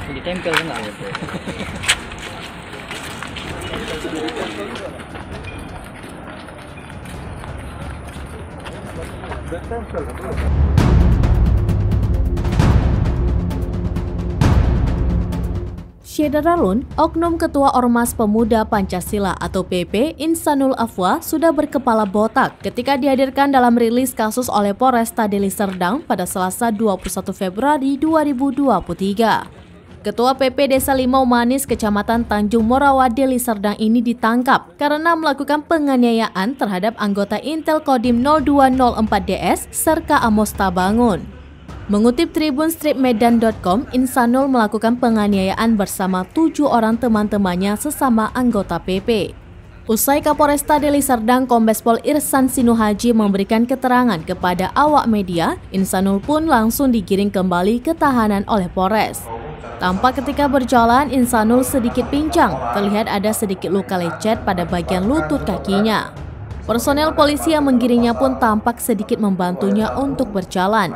Ditempel kan nggak gitu. Syederalun, oknum Ketua Ormas Pemuda Pancasila atau PP Insanul Afwa sudah berkepala botak ketika dihadirkan dalam rilis kasus oleh Polresta Deli Serdang pada Selasa 21 Februari 2023. Ketua PP Desa Limau Manis, Kecamatan Tanjung Morawa, Deli Serdang ini ditangkap karena melakukan penganiayaan terhadap anggota Intel Kodim 0204DS Serka Amos Tabangun. Mengutip tribunstripmedan.com, Insanul melakukan penganiayaan bersama 7 orang teman-temannya sesama anggota PP. Usai Kapolresta Deli Serdang Kombes Pol Irsan Sinuhaji memberikan keterangan kepada awak media, Insanul pun langsung digiring kembali ke tahanan oleh Polres. Tampak ketika berjalan, Insanul sedikit pincang, terlihat ada sedikit luka lecet pada bagian lutut kakinya. Personel polisi yang menggiringnya pun tampak sedikit membantunya untuk berjalan.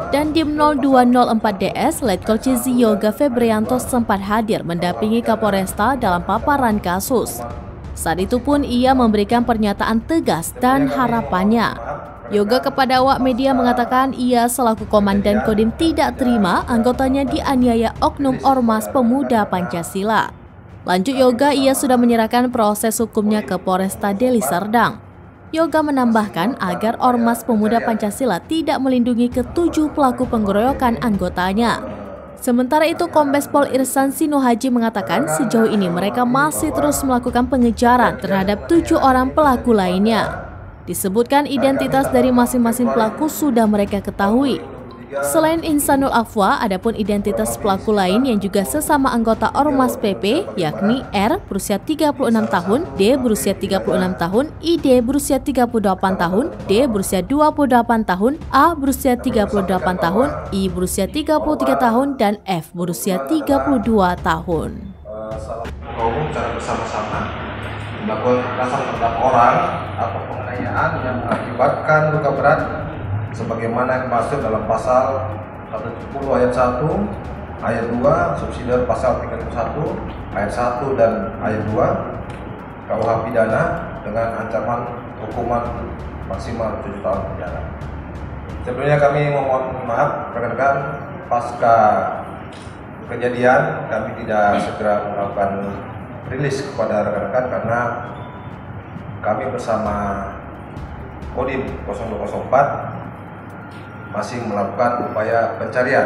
Dan Dim 0204DS Letkol Cizi Yoga Febrianto sempat hadir mendampingi Kapolresta dalam paparan kasus. Saat itu pun ia memberikan pernyataan tegas dan harapannya. Yoga kepada awak media mengatakan ia selaku Komandan Kodim tidak terima anggotanya dianiaya oknum Ormas Pemuda Pancasila. Lanjut Yoga, ia sudah menyerahkan proses hukumnya ke Polresta Deli Serdang. Yoga menambahkan agar Ormas Pemuda Pancasila tidak melindungi ke-7 pelaku pengeroyokan anggotanya. Sementara itu, Kombes Pol Irsan Sinuhaji mengatakan sejauh ini mereka masih terus melakukan pengejaran terhadap 7 orang pelaku lainnya. Disebutkan identitas dari masing-masing pelaku sudah mereka ketahui. Selain Insanul Afwa, adapun identitas pelaku lain yang juga sesama anggota Ormas PP, yakni R berusia 36 tahun, D berusia 36 tahun, ID berusia 38 tahun, D berusia 28 tahun, A berusia 38 tahun, I berusia 33 tahun, dan F berusia 32 tahun. Secara bersama-sama melakukan kekerasan terhadap orang atau penganiayaan yang mengakibatkan luka berat sebagaimana yang dimaksud dalam pasal 170 ayat 1, ayat 2, subsidiar pasal 31, ayat 1 dan ayat 2 KUH pidana dengan ancaman hukuman maksimal 7 tahun penjara. Sebelumnya kami mohon maaf rekan-rekan, pasca kejadian kami tidak segera melakukan rilis kepada rekan-rekan karena kami bersama Kodim 0204 masih melakukan upaya pencarian